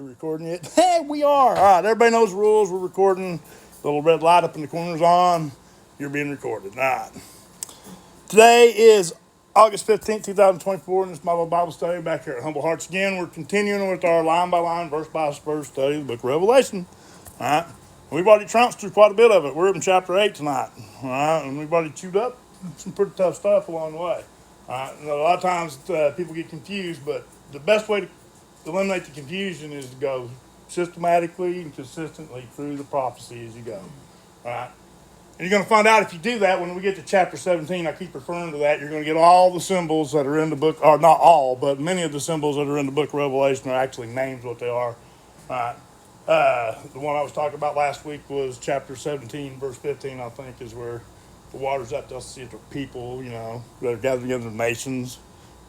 recording it? Hey, we are. All right, everybody knows the rules. We're recording. Little red light up in the corner's on. You're being recorded. All right. Today is August 15th, 2024, and this is my little Bible study back here at Humble Hearts again. We're continuing with our line-by-line, verse-by-verse study of the book of Revelation. All right. We've already trounced through quite a bit of it. We're in chapter 8 tonight. All right. And we've already chewed up some pretty tough stuff along the way. All right. And a lot of times people get confused, but the best way to eliminate the confusion is to go systematically and consistently through the prophecy as you go. All right. And you're going to find out if you do that when we get to chapter 17. I keep referring to that. You're going to get all the symbols that are in the book, or not all, but many of the symbols that are in the book of Revelation are actually names what they are. All right. The one I was talking about last week was chapter 17, verse 15, I think, is where the waters that they'll see the people, you know, that are gathered together the nations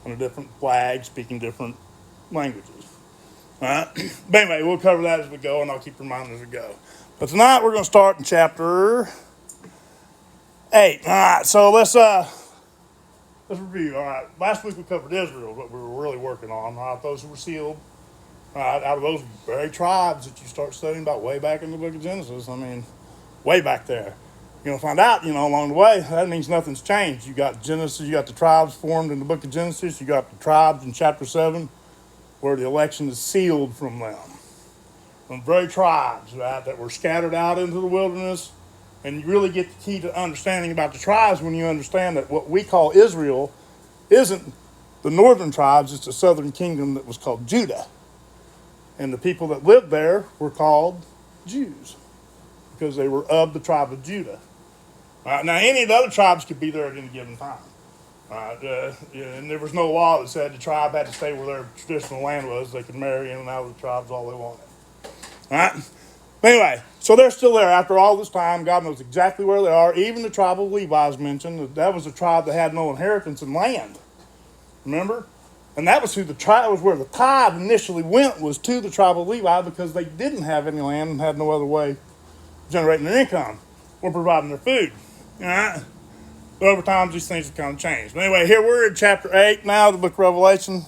on a different flag, speaking different languages. All right. But anyway, we'll cover that as we go, and I'll keep reminding as we go. But tonight we're going to start in chapter 8. All right. So let's review. All right. Last week we covered Israel, what we were really working on. All right. Those who were sealed. All right. Out of those very tribes that you start studying about way back in the book of Genesis. I mean, way back there. You're going to find out, you know, along the way, that means nothing's changed. You got Genesis, you got the tribes formed in the book of Genesis. You got the tribes in chapter 7. Where the election is sealed from them. From very tribes, right, that were scattered out into the wilderness. And you really get the key to understanding about the tribes when you understand that what we call Israel isn't the northern tribes, it's the southern kingdom that was called Judah. And the people that lived there were called Jews because they were of the tribe of Judah. Now, any of the other tribes could be there at any given time. And there was no law that said the tribe had to stay where their traditional land was. They could marry in and out of the tribes all they wanted. All right? Anyway, so they're still there after all this time. God knows exactly where they are. Even the tribe of Levi is mentioned. That was a tribe that had no inheritance in land. Remember? And that was who the tribe was, where the tithe initially went, was to the tribe of Levi, because they didn't have any land and had no other way of generating their income or providing their food. All right? But over time, these things have kind of changed. But anyway, here we're in chapter 8 now, the book of Revelation.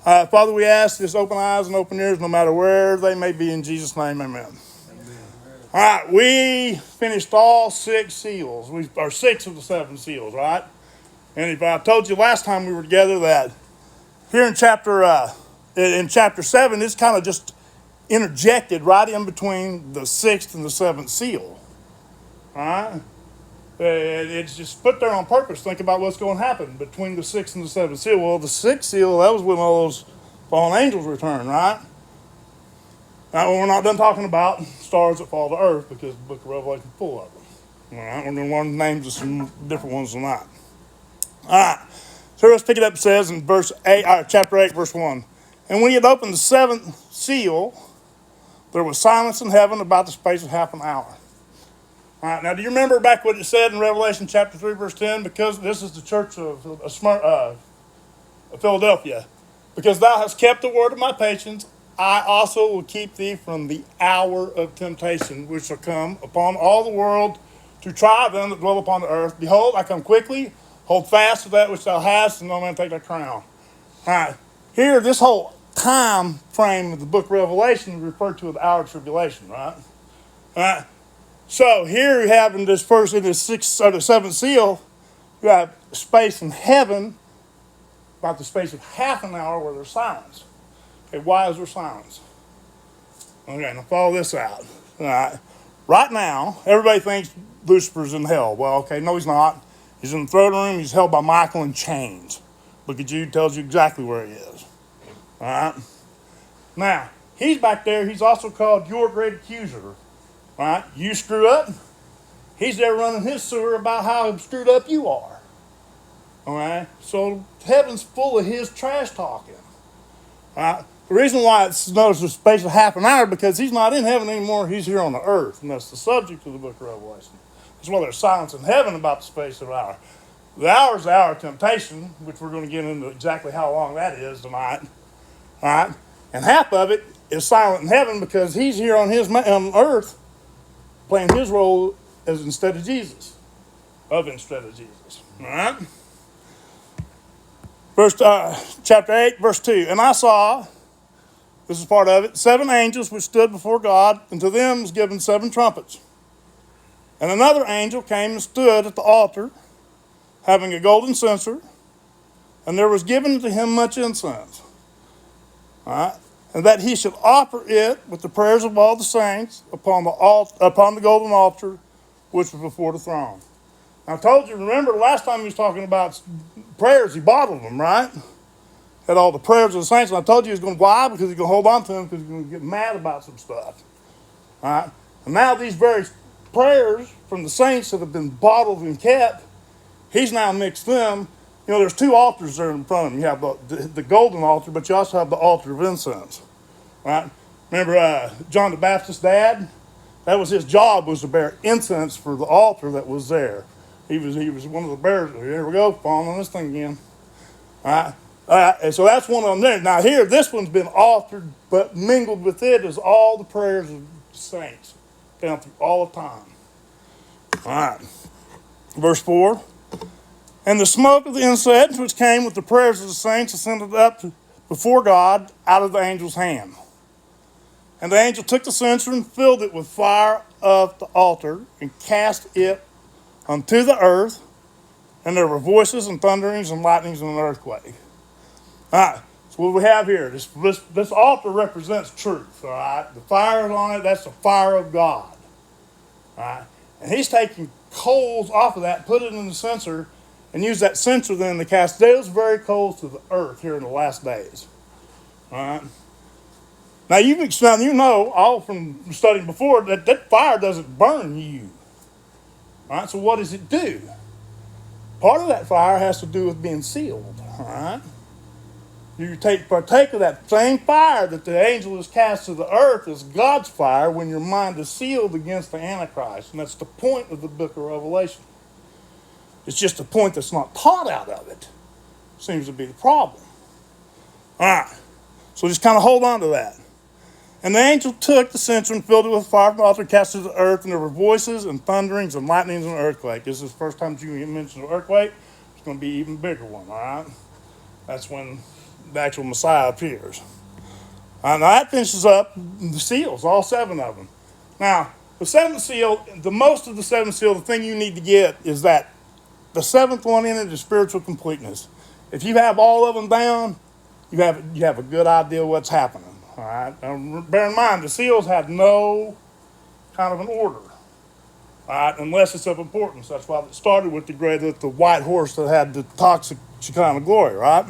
Father, we ask this open eyes and open ears, no matter where they may be, in Jesus' name, amen. All right, we finished all 6 seals, or 6 of the 7 seals, right? And if I told you last time we were together that here in chapter 7, it's kind of just interjected right in between the 6th and the 7th seal. All right? It's just put there on purpose. Think about what's going to happen between the 6th and the 7th seal. Well, the 6th seal, that was when all those fallen angels return, right? Now, we're not done talking about stars that fall to earth because the book of Revelation is full of them. All right? We're going to learn the names of some different ones tonight. All right. So let's pick it up. It says in chapter 8, verse 1. And when he had opened the 7th seal, there was silence in heaven about the space of half an hour. All right, now do you remember back what it said in Revelation chapter 3, verse 10? Because this is the church of Philadelphia. Because thou hast kept the word of my patience, I also will keep thee from the hour of temptation, which shall come upon all the world to try them that dwell upon the earth. Behold, I come quickly. Hold fast to that which thou hast, and no man take thy crown. All right, here, this whole time frame of the book of Revelation is referred to as the hour of tribulation, right? All right. So here you have in the 7th seal, you have space in heaven, about the space of half an hour where there's silence. Okay, why is there silence? Okay, now follow this out. All right. Right now, everybody thinks Lucifer's in hell. Well, okay, no, he's not. He's in the throne room. He's held by Michael in chains. Book of Jude tells you exactly where he is. All right. Now, he's back there. He's also called your great accuser. Right? You screw up, he's there running his sewer about how screwed up you are. All right? So heaven's full of his trash talking. All right? The reason why it's noticed a space of half an hour because he's not in heaven anymore. He's here on the earth. And that's the subject of the book of Revelation. That's why there's silence in heaven about the space of an hour. The hour is the hour of temptation, which we're going to get into exactly how long that is tonight. All right? And half of it is silent in heaven because he's here on earth playing his role as instead of Jesus. All right? Chapter 8, verse 2. And I saw This is part of it. 7 angels which stood before God, and to them was given 7 trumpets. And another angel came and stood at the altar, having a golden censer, and there was given to him much incense. All right? And that he should offer it with the prayers of all the saints upon the golden altar which was before the throne. Now, I told you, remember last time he was talking about prayers, he bottled them, right? Had all the prayers of the saints, and I told you he was going to, why? Because he's going to hold on to them, because he's going to get mad about some stuff. All right? And now these very prayers from the saints that have been bottled and kept, he's now mixed them. You know, there's 2 altars there in front of him. You have the golden altar, but you also have the altar of incense. Right? Remember John the Baptist's dad? That was his job, was to bear incense for the altar that was there. He was one of the bearers. Here we go, falling on this thing again. All right? And so that's one of them there. Now here, this one's been offered, but mingled with it is all the prayers of the saints down through all of time. All right. Verse 4. And the smoke of the incense which came with the prayers of the saints ascended up before God out of the angel's hand. And the angel took the censer and filled it with fire of the altar and cast it unto the earth. And there were voices and thunderings and lightnings and an earthquake. All right, so what we have here, this altar represents truth, all right? The fire on it, that's the fire of God, all right? And he's taking coals off of that, put it in the censer, and use that censer then to cast those very coals to the earth here in the last days, all right? Now, you know, all from studying before, that fire doesn't burn you, all right? So what does it do? Part of that fire has to do with being sealed, all right? You partake of that same fire that the angel has cast to the earth as God's fire when your mind is sealed against the Antichrist. And that's the point of the book of Revelation. It's just a point that's not taught out of it. Seems to be the problem. All right. So just kind of hold on to that. And the angel took the censer and filled it with fire from the altar, cast it to the earth, and there were voices and thunderings and lightnings and an earthquake. This is the first time you mentioned an earthquake. It's going to be an even bigger one, all right? That's when the actual Messiah appears. Now that finishes up the seals, all 7 of them. Now, the 7th seal, the most of the 7th seal, the thing you need to get is that the 7th one in it is spiritual completeness. If you have all of them down, you have a good idea what's happening. All right. Now, bear in mind, the seals had no kind of an order. All right, unless it's of importance. That's why it started with the white horse that had the toxic Shekinah glory, right?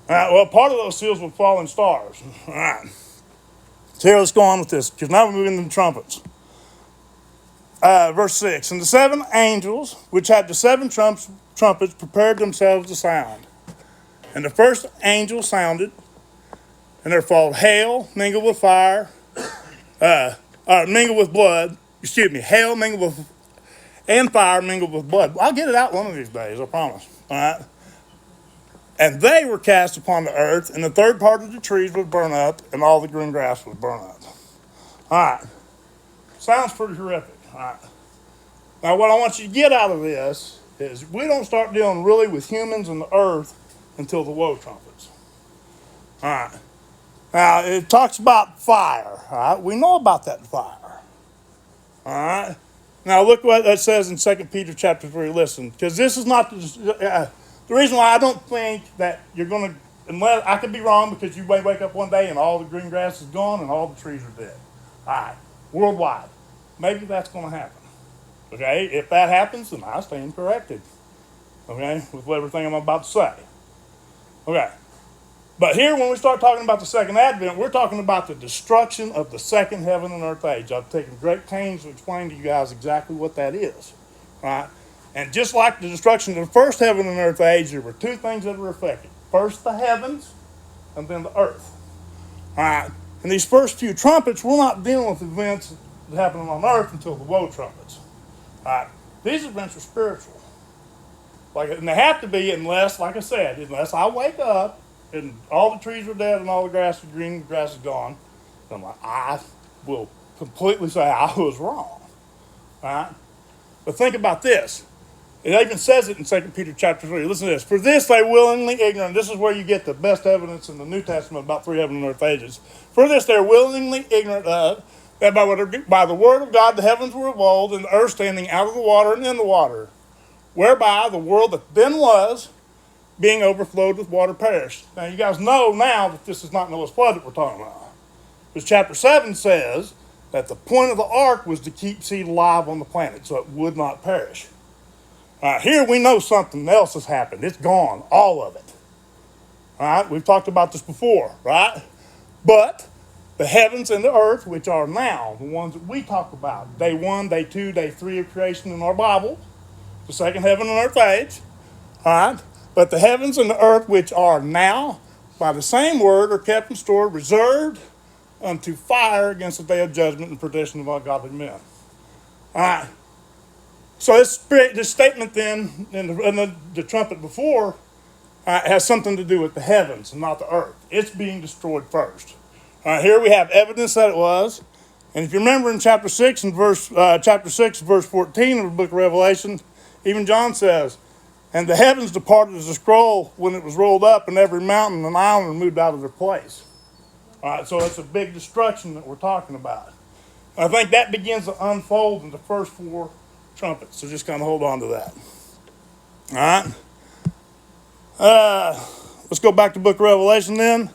All right, well, part of those seals were falling stars. All right. So here, let's go on with this, because now we're moving to the trumpets. Verse 6. And the 7 angels, which had the 7 trumpets, prepared themselves to sound. And the first angel sounded, and there followed hail mingled with fire, mingled with blood. Hail mingled with, and fire mingled with blood. I'll get it out one of these days, I promise. All right. And they were cast upon the earth, and the third part of the trees would burn up, and all the green grass would burn up. All right. Sounds pretty horrific. All right. Now, what I want you to get out of this is we don't start dealing really with humans and the earth until the woe trumpets. All right. Now, it talks about fire. All right. We know about that fire. All right. Now, look what that says in 2 Peter chapter 3. Listen, because this is not the reason why I don't think that you're going to, unless I could be wrong, because you may wake up one day and all the green grass is gone and all the trees are dead. All right. Worldwide. Maybe that's going to happen. Okay. If that happens, then I stand corrected. Okay. With everything I'm about to say. Okay. But here, when we start talking about the second advent, we're talking about the destruction of the second heaven and earth age. I've taken great pains to explain to you guys exactly what that is, right? And just like the destruction of the first heaven and earth age, there were 2 things that were affected. First, the heavens, and then the earth. All right? And these first few trumpets, we're not dealing with events that happen on earth until the woe trumpets. All right? These events are spiritual. And they have to be unless, like I said, unless I wake up, and all the trees are dead and all the grass is green, the grass is gone, then I will completely say I was wrong. Right? But think about this. It even says it in 2 Peter chapter 3. Listen to this. For this they willingly ignorant. This is where you get the best evidence in the New Testament about three heaven and earth ages. For this they're willingly ignorant of, that by the word of God the heavens were of old, and the earth standing out of the water and in the water, whereby the world that then was, being overflowed with water, perished. Now you guys know now that this is not Noah's flood that we're talking about. Because chapter 7 says that the point of the ark was to keep seed alive on the planet so it would not perish. Here we know something else has happened. It's gone, all of it. All right, we've talked about this before, right? But the heavens and the earth, which are now the ones that we talk about, day 1, day 2, day 3 of creation in our Bible, the second heaven and earth age, all right? But the heavens and the earth, which are now, by the same word, are kept and stored, reserved unto fire against the day of judgment and perdition of ungodly men. All right. So this statement then, in the trumpet before, has something to do with the heavens and not the earth. It's being destroyed first. Here we have evidence that it was. And if you remember in chapter 6, verse 14 of the book of Revelation, even John says, and the heavens departed as a scroll when it was rolled up, and every mountain and island were moved out of their place. All right, so it's a big destruction that we're talking about. I think that begins to unfold in the first 4 trumpets, so just kind of hold on to that. All right. Let's go back to the book of Revelation then.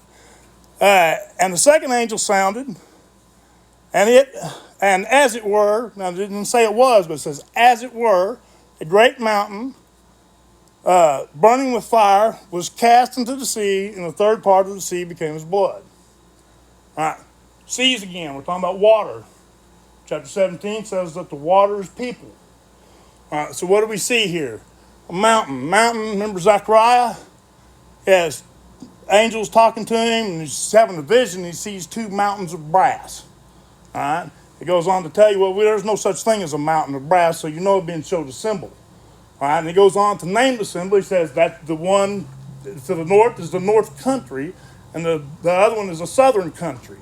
And the second angel sounded, and as it were, now it didn't say it was, but it says, as it were, a great mountain, burning with fire, was cast into the sea, and the third part of the sea became as blood. All right. Seas again, we're talking about water. Chapter 17 says that the water is people. All right, so what do we see here? A mountain. Remember Zechariah? Has angels talking to him, and he's having a vision. He sees 2 mountains of brass. All right? It goes on to tell you, well, there's no such thing as a mountain of brass, so you know it's being showed a symbol. All right, and he goes on to name the symbol. He says that the one to the north is the north country, and the other one is a southern country.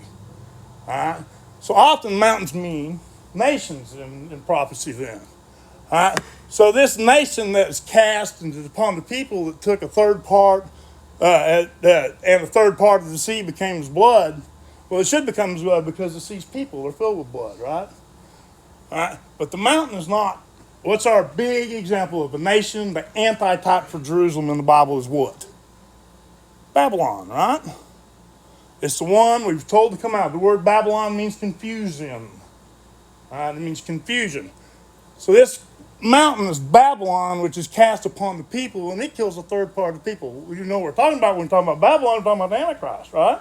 All right? So often mountains mean nations in prophecy then. All right? So this nation that is cast upon the people that took a third part, and a third part of the sea became as blood. Well, it should become as blood because the sea's people are filled with blood, right? All right? But the mountain is not. What's our big example of a nation? The anti-type for Jerusalem in the Bible is what? Babylon, right? It's the one we've told to come out. The word Babylon means confusion. All right? It means confusion. So this mountain is Babylon, which is cast upon the people, and it kills a third part of the people. You know what we're talking about when we're talking about Babylon, we're talking about the Antichrist, right?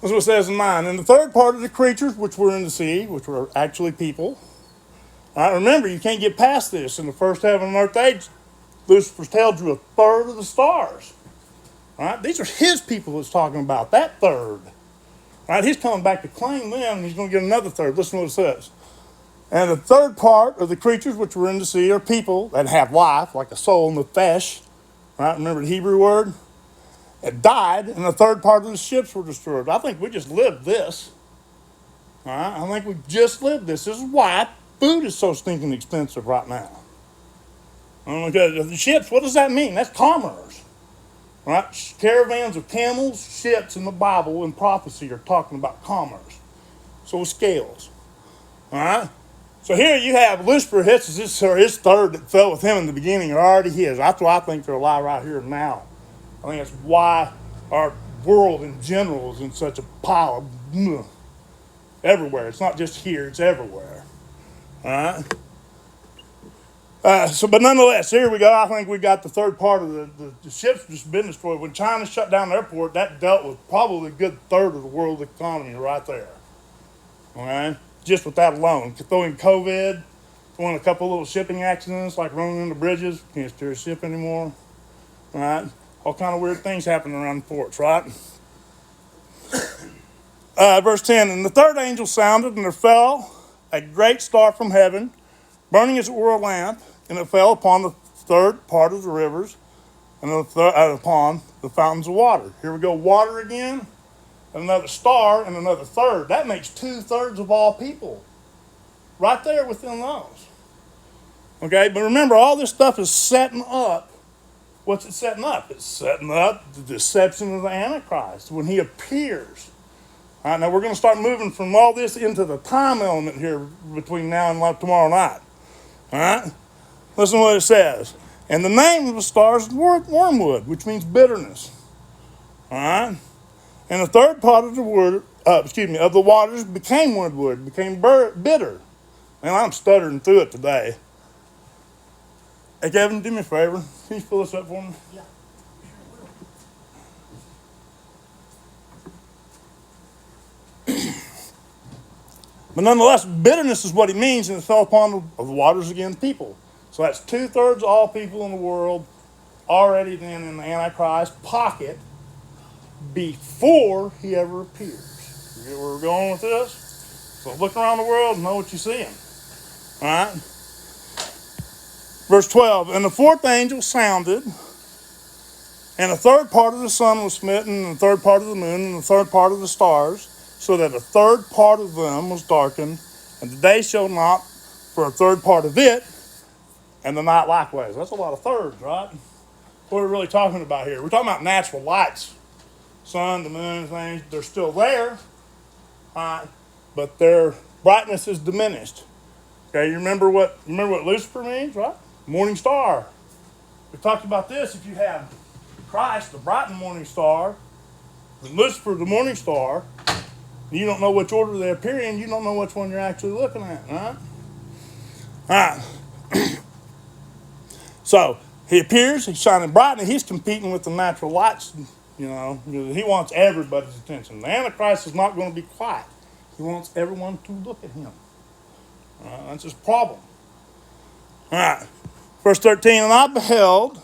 That's what it says in 9. And the third part of the creatures which were in the sea, which were actually people. All right, remember, you can't get past this. In the first heaven and earth age, Lucifer's tail drew a third of the stars. All right, these are his people that's talking about, that third. All right, he's coming back to claim them, and he's going to get another third. Listen to what it says. And the third part of the creatures which were in the sea are people that have life, like a soul, nefesh. Right? Remember the Hebrew word? It died, and the third part of the ships were destroyed. I think we just lived this. All right? I think we just lived this. This is why food is so stinking expensive right now. Okay, the ships, what does that mean? That's commerce. Right? Caravans of camels, ships in the Bible and prophecy are talking about commerce. So scales. All right? So here you have Lucifer his third that fell with him in the beginning are already his. That's why I think they're alive right here and now. I think that's why our world in general is in such a pile of everywhere. It's not just here, it's everywhere. All right? But nonetheless, here we go. I think we got the third part of the ships just been destroyed. When China shut down the airport, that dealt with probably a good third of the world economy right there. All right? Just with that alone. Throwing COVID, throwing a couple little shipping accidents like running into bridges. Can't steer a ship anymore. All right? All kind of weird things happening around the ports, right? Verse 10, and the third angel sounded, and there fell a great star from heaven, burning as it were a lamp, and it fell upon the third part of the rivers, and upon the fountains of water. Here we go, water again. Another star, and another third. That makes 2/3 of all people. Right there within those. All Okay, but remember, all this stuff is setting up. What's it setting up? It's setting up the deception of the Antichrist when he appears. All right, now we're going to start moving from all this into the time element here between now and tomorrow night. All right? Listen to what it says. And the name of the star is wormwood, which means bitterness. All right? And the third part of the of the waters became wood, became bitter. Man, I'm stuttering through it today. Hey, Kevin, do me a favor. Can you pull this up for me? Yeah. But nonetheless, bitterness is what he means, and it fell upon the waters against people. So that's 2/3 of all people in the world already then in the Antichrist pocket before he ever appears. You get where we're going with this? So look around the world and know what you're seeing. All right? Verse 12, and the fourth angel sounded, and a third part of the sun was smitten, and a third part of the moon, and a third part of the stars, so that a third part of them was darkened, and the day showed not for a third part of it, and the night likewise. That's a lot of thirds, right? What are we really talking about here? We're talking about natural lights. Sun, the moon, things, they're still there, but their brightness is diminished. Okay, you remember what Lucifer means, right? Morning star. We talked about this. If you have Christ, the bright morning star, and Lucifer, the morning star, you don't know which order they appear in, you don't know which one you're actually looking at, right? All right. So he appears, he's shining bright, and he's competing with the natural lights. You know, he wants everybody's attention. The Antichrist is not going to be quiet. He wants everyone to look at him. That's his problem. All right. Verse 13, and I beheld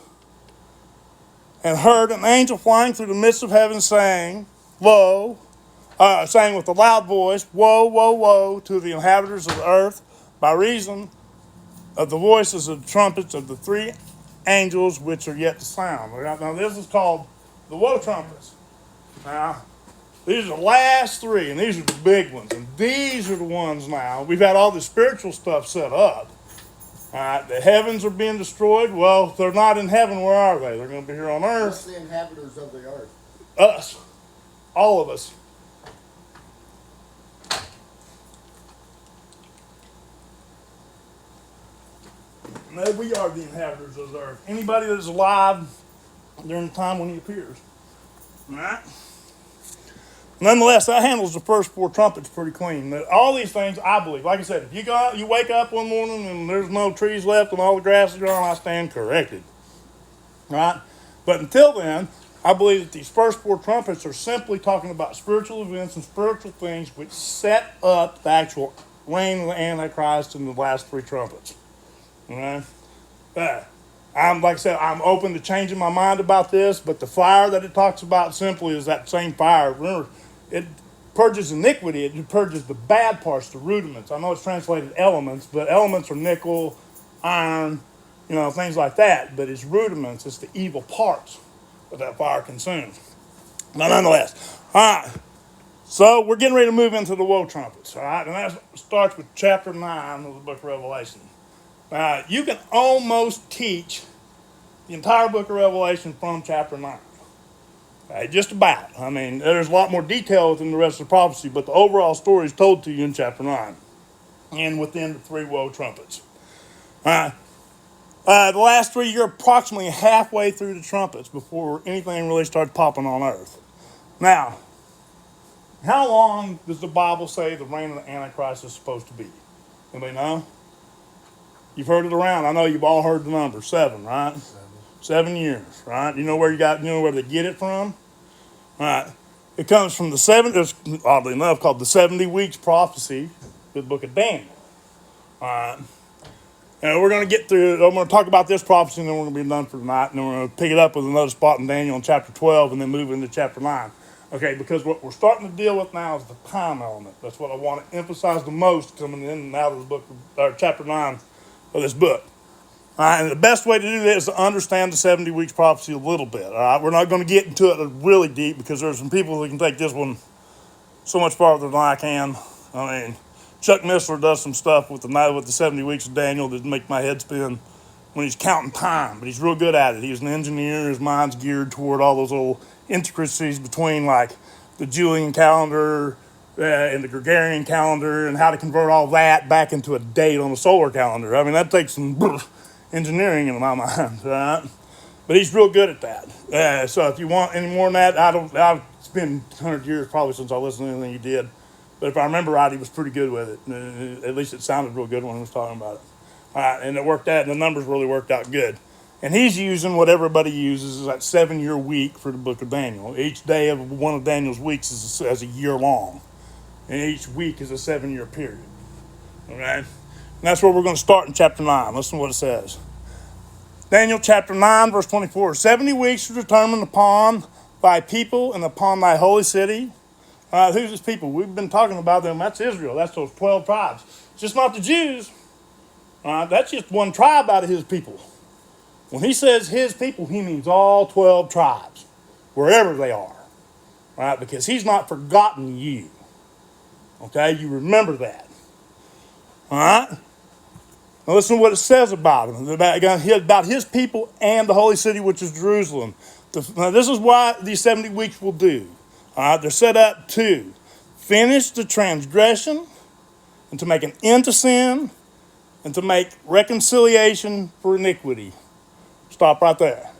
and heard an angel flying through the midst of heaven saying, saying with a loud voice, woe, woe, woe to the inhabitants of the earth by reason of the voices of the trumpets of the three angels which are yet to sound. Now this is called the woe trumpets. Now, these are the last three, and these are the big ones. And these are the ones now. We've had all the spiritual stuff set up. All right, the heavens are being destroyed. Well, if they're not in heaven, where are they? They're going to be here on earth. What's the inhabitants of the earth? Us. All of us. No, we are the inhabitants of the earth. Anybody that is alive during the time when he appears. All right? Nonetheless, that handles the first four trumpets pretty clean. All these things, I believe, like I said, if you wake up one morning and there's no trees left and all the grass is growing, I stand corrected. Right? But until then, I believe that these first four trumpets are simply talking about spiritual events and spiritual things which set up the actual reign of the Antichrist in the last three trumpets. All right? Like I said, I'm open to changing my mind about this, but the fire that it talks about simply is that same fire. Remember, it purges iniquity. It purges the bad parts, the rudiments. I know it's translated elements, but elements are nickel, iron, things like that. But it's rudiments. It's the evil parts that fire consumes. But nonetheless, all right. So we're getting ready to move into the woe trumpets, all right? And that starts with chapter 9 of the book of Revelation. You can almost teach the entire book of Revelation from chapter 9. Just about. I mean, there's a lot more detail within the rest of the prophecy, but the overall story is told to you in chapter 9 and within the three woe trumpets. The last three, you're approximately halfway through the trumpets before anything really starts popping on earth. Now, how long does the Bible say the reign of the Antichrist is supposed to be? Anybody know? You've heard it around. I know you've all heard the number, 7, right? 7 years, right? You know where they get it from? All right. It comes from it's oddly enough called the 70 weeks prophecy, the book of Daniel. All right. And we're going to get through, I'm going to talk about this prophecy, and then we're going to be done for tonight, and then we're going to pick it up with another spot in Daniel in chapter 12, and then move into chapter 9. Okay, because what we're starting to deal with now is the time element. That's what I want to emphasize the most coming in and out of the book, or chapter 9 of this book. All right, and the best way to do that is to understand the 70 weeks prophecy a little bit. All right, we're not going to get into it really deep because there's some people who can take this one so much farther than I can. I mean, Chuck Missler does some stuff with the 70 weeks of Daniel that make my head spin when he's counting time, but he's real good at it. He's an engineer. His mind's geared toward all those little intricacies between like the Julian calendar and the Gregorian calendar and how to convert all that back into a date on the solar calendar. I mean, that takes some engineering in my mind, right? But he's real good at that. So if you want any more than that, it's been 100 years probably since I listened to anything he did. But if I remember right, he was pretty good with it. At least it sounded real good when he was talking about it. And it worked out, and the numbers really worked out good. And he's using what everybody uses is that 7-year week for the book of Daniel. Each day of one of Daniel's weeks is a year long. And each week is a 7-year period. Okay? And that's where we're going to start in chapter 9. Listen to what it says. Daniel chapter 9, verse 24. 70 weeks are determined upon thy people and upon thy holy city. Who's this people? We've been talking about them. That's Israel. That's those 12 tribes. It's just not the Jews. That's just one tribe out of his people. When he says his people, he means all 12 tribes, wherever they are. Right? Because he's not forgotten you. Okay? You remember that. All right? Now listen to what it says about him, about his people and the holy city, which is Jerusalem. Now this is what these 70 weeks will do. They're set up to finish the transgression and to make an end to sin and to make reconciliation for iniquity. Stop right there.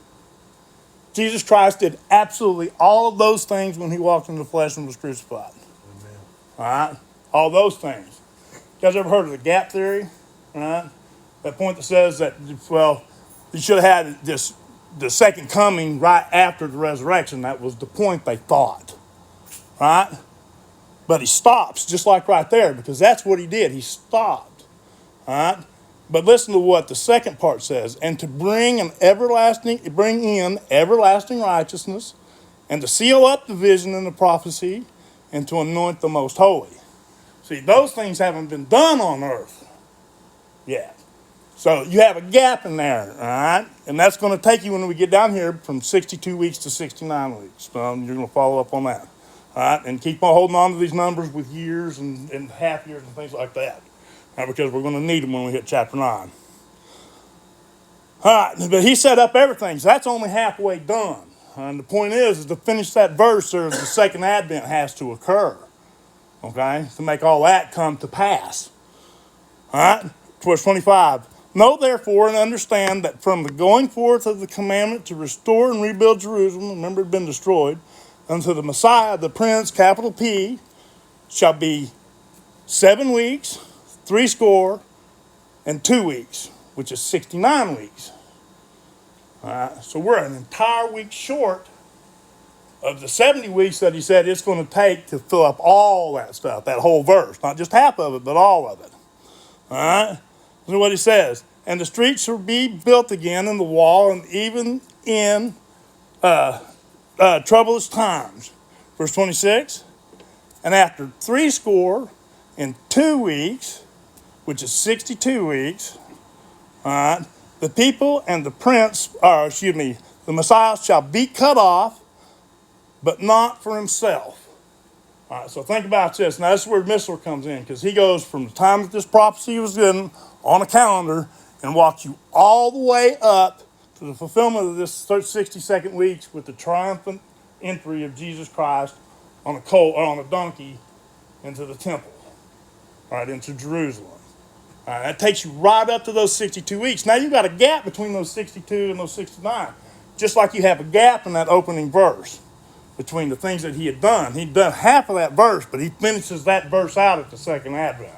Jesus Christ did absolutely all of those things when he walked in the flesh and was crucified. Amen. All right? All those things. You guys ever heard of the gap theory? All right? That point that says that, well, you should have had the second coming right after the resurrection. That was the point they thought. Right? But he stops, just like right there, because that's what he did. He stopped. All right? But listen to what the second part says. And to bring in everlasting righteousness, and to seal up the vision and the prophecy, and to anoint the most holy. See, those things haven't been done on earth yet. So you have a gap in there, all right? And that's going to take you, when we get down here, from 62 weeks to 69 weeks. You're going to follow up on that. All right? And keep on holding on to these numbers with years and half years and things like that. All right, because we're going to need them when we hit chapter 9. All right, but he set up everything, so that's only halfway done. And the point is to finish that verse, the second advent has to occur. Okay? To make all that come to pass. All right? Verse 25. Know therefore and understand that from the going forth of the commandment to restore and rebuild Jerusalem, remember it had been destroyed, unto the Messiah, the Prince, capital P, shall be 7 weeks, 62 weeks, which is 69 weeks. All right, so we're an entire week short of the 70 weeks that he said it's going to take to fill up all that stuff, that whole verse. Not just half of it, but all of it. All right? Listen to what he says. And the streets shall be built again, and the wall, and even in troublous times. Verse 26. And after 62 weeks, which is 62 weeks, all right, the people and the the Messiah shall be cut off, but not for himself. All right, so think about this. Now, this is where Missler comes in, because he goes from the time that this prophecy was given on a calendar and walks you all the way up to the fulfillment of this 62nd weeks with the triumphant entry of Jesus Christ on a donkey into the temple, all right, into Jerusalem. All right, that takes you right up to those 62 weeks. Now you've got a gap between those 62 and those 69, just like you have a gap in that opening verse between the things that he had done. He'd done half of that verse, but he finishes that verse out at the second advent.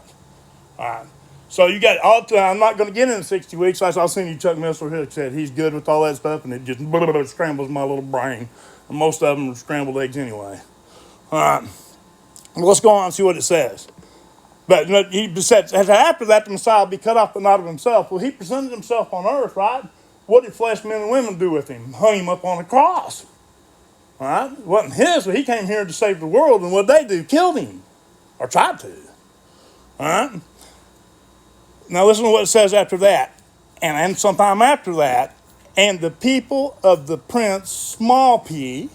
All right. So you got I'm not going to get into 60 weeks. I was seeing Chuck Missler here said he's good with all that stuff, and it just scrambles my little brain. And most of them are scrambled eggs anyway. All right. Well, let's go on and see what it says. But he said, after that, the Messiah will be cut off, but not of himself. Well, he presented himself on earth, right? What did flesh men and women do with him? Hung him up on a cross. All right? It wasn't his, but he came here to save the world, and what they do? Killed him. Or tried to. All right? Now listen to what it says after that. And sometime after that, and the people of the prince, small p,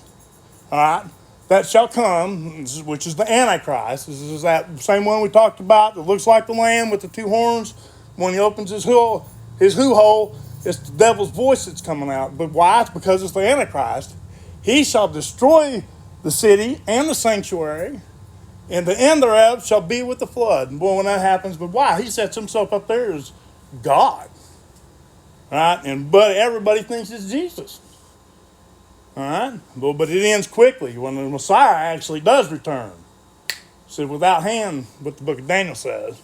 all right, that shall come, which is the Antichrist. This is that same one we talked about that looks like the lamb with the two horns. When he opens his hoo hole, it's the devil's voice that's coming out. But why? It's because it's the Antichrist. He shall destroy the city and the sanctuary, and the end thereof shall be with the flood. And boy, when that happens, but why? He sets himself up there as God. Right? But everybody thinks it's Jesus. All right? But it ends quickly when the Messiah actually does return. So without hand, what the book of Daniel says.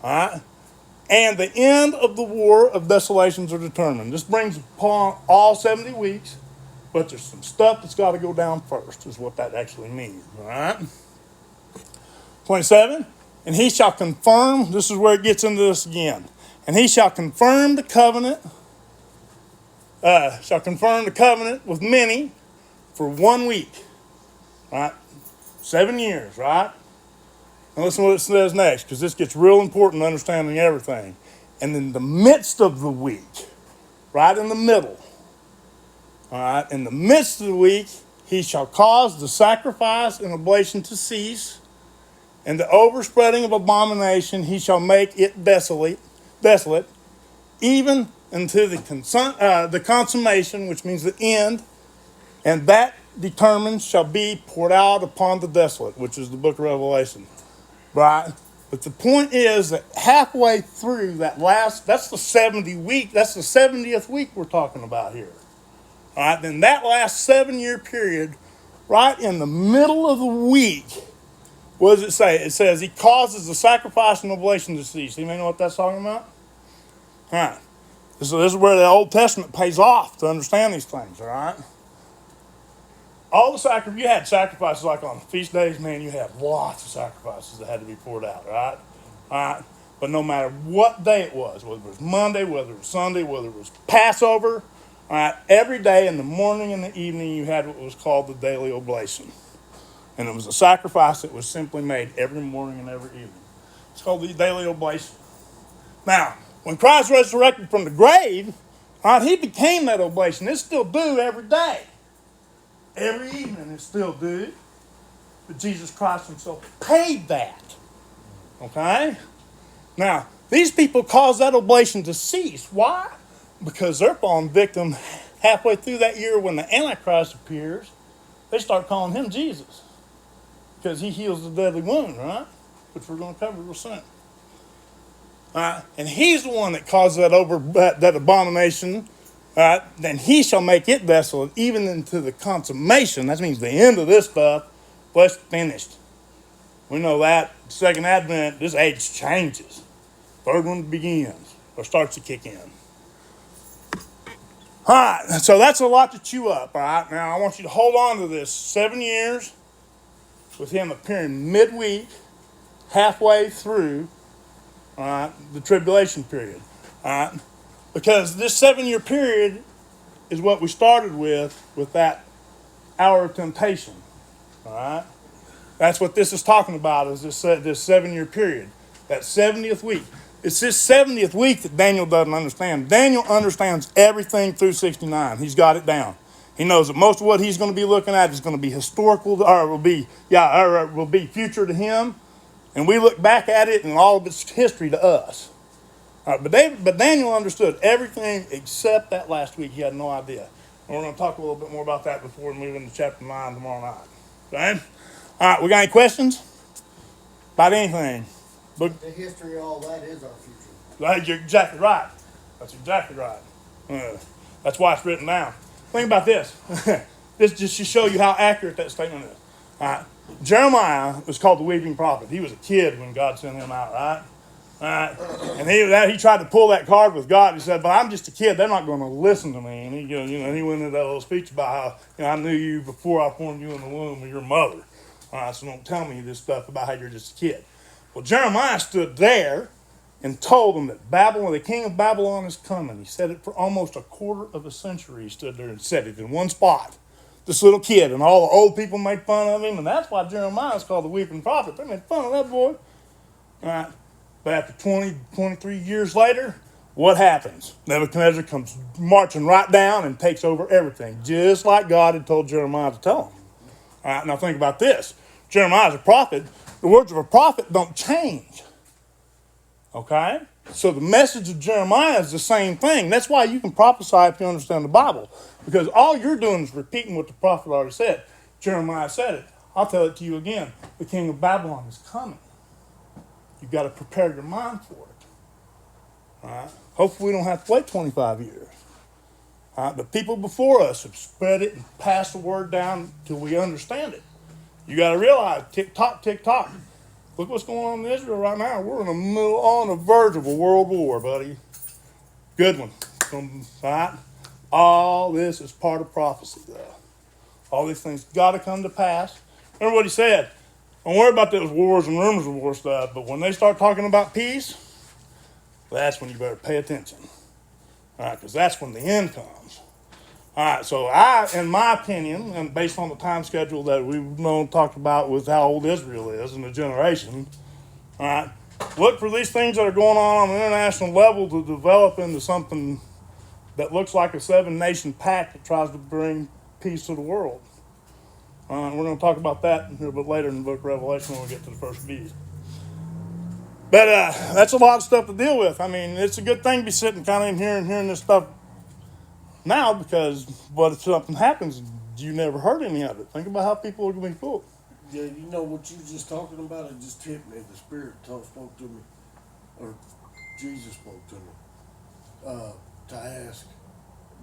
All right? And the end of the war of desolations are determined. This brings upon all 70 weeks, but there's some stuff that's got to go down first, is what that actually means. All right? 27, and he shall confirm, this is where it gets into this again, and he shall confirm the covenant, with many for 1 week, right? 7 years, right? Now listen to what it says next, because this gets real important in understanding everything. And in the midst of the week, right in the middle, all right, in the midst of the week, he shall cause the sacrifice and oblation to cease, and the overspreading of abomination he shall make it desolate, even unto the consummation, which means the end, and that determined shall be poured out upon the desolate, which is the book of Revelation. Right? But the point is that halfway through that's the 70th week we're talking about here. All right, then that last 7-year period, right in the middle of the week, what does it say? It says he causes the sacrifice and oblation to cease. You may know what that's talking about? All right. So this is where the Old Testament pays off to understand these things, all right? You had sacrifices like on feast days, man, you had lots of sacrifices that had to be poured out, right? All right? But no matter what day it was, whether it was Monday, whether it was Sunday, whether it was Passover, all right, every day in the morning and the evening you had what was called the daily oblation. And it was a sacrifice that was simply made every morning and every evening. It's called the daily oblation. Now, when Christ resurrected from the grave, all right, he became that oblation. It's still due every day. Every evening it's still due. But Jesus Christ himself paid that. Okay? Now, these people caused that oblation to cease. Why? Because they're falling victim halfway through that year when the Antichrist appears. They start calling him Jesus. Because he heals the deadly wound, right? Which we're going to cover real soon. And he's the one that caused that abomination. Then he shall make it desolate, even into the consummation. That means the end of this stuff was finished. We know that. Second Advent, this age changes. Third one begins, or starts to kick in. All right, so that's a lot to chew up, all right? Now, I want you to hold on to this. 7 years with him appearing midweek, halfway through the tribulation period, all right? Because this 7-year period is what we started with that hour of temptation, all right? That's what this is talking about, is this 7-year period, that 70th week. It's this 70th week that Daniel doesn't understand. Daniel understands everything through 69. He's got it down. He knows that most of what he's going to be looking at is going to be historical, or will be future to him, and we look back at it and all of its history to us. All right, but Daniel understood everything except that last week. He had no idea. And we're going to talk a little bit more about that before we move into chapter 9 tomorrow night. Okay? All right, we got any questions about anything? The history of all that is our future. Right, you're exactly right. That's exactly right. That's why it's written down. Think about this. This just to show you how accurate that statement is. All right. Jeremiah was called the weeping prophet. He was a kid when God sent him out, right? All right. And he tried to pull that card with God. He said, "But I'm just a kid. They're not going to listen to me." And he went into that little speech about how I knew you before I formed you in the womb of your mother. All right, so don't tell me this stuff about how you're just a kid. Well, Jeremiah stood there and told them that Babylon, the king of Babylon, is coming. He said it for almost a quarter of a century. He stood there and said it in one spot. This little kid, and all the old people made fun of him, and that's why Jeremiah is called the weeping prophet. They made fun of that boy. All right. But after 23 years later, what happens? Nebuchadnezzar comes marching right down and takes over everything, just like God had told Jeremiah to tell him. All right, now think about this. Jeremiah is a prophet. The words of a prophet don't change. Okay? So the message of Jeremiah is the same thing. That's why you can prophesy if you understand the Bible. Because all you're doing is repeating what the prophet already said. Jeremiah said it. I'll tell it to you again. The king of Babylon is coming. You've got to prepare your mind for it. All right? Hopefully we don't have to wait 25 years. All right? But people before us have spread it and passed the word down till we understand it. You got to realize, tick-tock, tick-tock. Look what's going on in Israel right now. We're on the verge of a world war, buddy. Good one. All right? All this is part of prophecy, though. All these things got to come to pass. Remember what he said. Don't worry about those wars and rumors of war stuff, but when they start talking about peace, that's when you better pay attention. All right, because that's when the end comes. All right, so in my opinion, and based on the time schedule that we've talked about with how old Israel is and the generation, all right, look for these things that are going on an international level to develop into something that looks like a 7-nation pact that tries to bring peace to the world. We're going to talk about that a little bit later in the book of Revelation when we get to the first beast. But that's a lot of stuff to deal with. I mean, it's a good thing to be sitting kind of in here and hearing this stuff now, because what if something happens, you never heard any of it. Think about how people are going to be fooled. Yeah, you know what you were just talking about? It just hit me. The Spirit spoke to me, or Jesus spoke to me, to ask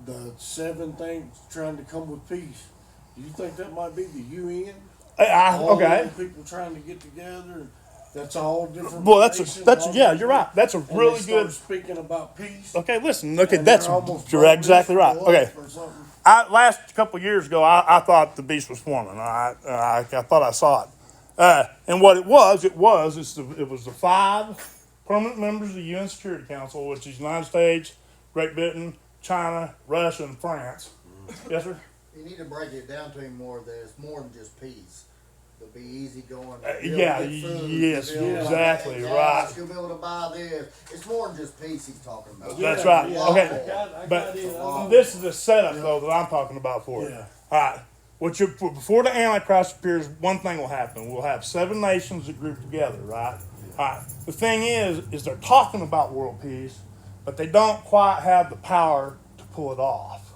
the 7 things trying to come with peace. Do you think that might be the UN? Okay. The people trying to get together. That's all different. Well, nations, yeah, you're right. That's a really good. Speaking about peace. Okay, listen. Okay, And that's they're almost you're exactly right. brothers Okay. or something. Last couple of years ago, I thought the beast was forming. I thought I saw it, and what it was the 5 permanent members of the UN Security Council, which is United States, Great Britain, China, Russia, and France. Yes, sir. You need to break it down to him more that it's more than just peace. It'll be easy going. Yeah, yes, exactly, right. You'll be able to buy this. It's more than just peace he's talking about. That's right. Yeah, Okay, but it. this is the setup though that I'm talking about for it. Yeah. All right. Before the Antichrist appears, one thing will happen. We'll have 7 nations that group together, right? All right. The thing is they're talking about world peace, but they don't quite have the power to pull it off.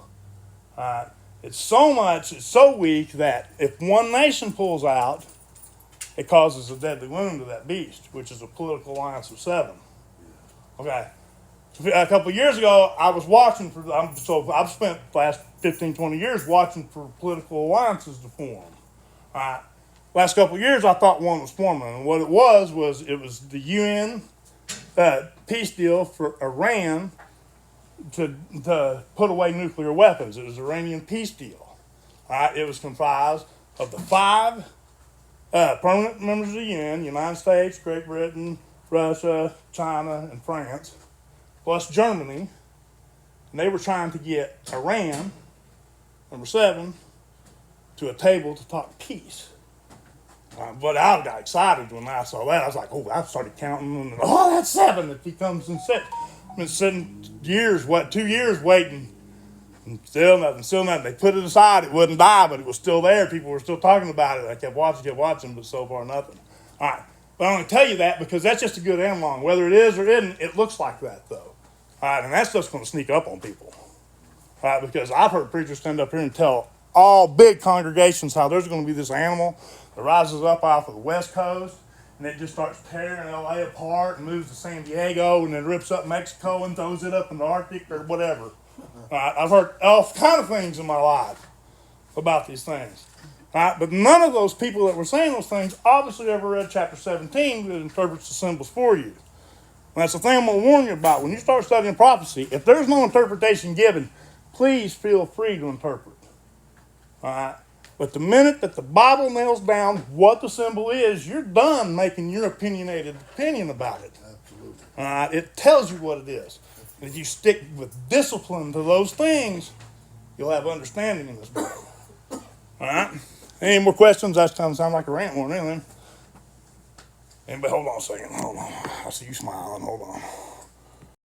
All right. It's so weak that if one nation pulls out, it causes a deadly wound to that beast, which is a political alliance of 7. Okay. A couple of years ago, I was watching I've spent the last 15, 20 years watching for political alliances to form. All right. Last couple of years, I thought one was forming. And what it was the UN peace deal for Iran to put away nuclear weapons. It was the Iranian peace deal. All right. It was comprised of the 5 permanent members of the UN, United States, Great Britain, Russia, China, and France, plus Germany. And they were trying to get Iran, number 7, to a table to talk peace. But I got excited when I saw that. I was like, I started counting. And, that's 7 if he comes and sits. I've been sitting 2 years waiting. And still nothing. They put it aside. It wouldn't die, but it was still there. People were still talking about it. I kept watching, but so far nothing. All right. But I'm going to tell you that because that's just a good analog. Whether it is or isn't, it looks like that, though. All right, and that stuff's going to sneak up on people. All right, because I've heard preachers stand up here and tell all big congregations how there's going to be this animal that rises up off of the West Coast, and it just starts tearing L.A. apart and moves to San Diego, and then rips up Mexico and throws it up in the Arctic or whatever. All right, I've heard all kind of things in my life about these things. All right, but none of those people that were saying those things obviously ever read chapter 17 that interprets the symbols for you. And that's the thing I'm going to warn you about. When you start studying prophecy, if there's no interpretation given, please feel free to interpret. All right? But the minute that the Bible nails down what the symbol is, you're done making your opinionated opinion about it. Absolutely. All right? It tells you what it is. And if you stick with discipline to those things, you'll have understanding in this book. All right? Any more questions? That doesn't sound like a rant more than anything. Anybody, hold on a second. Hold on. I see you smiling. Hold on.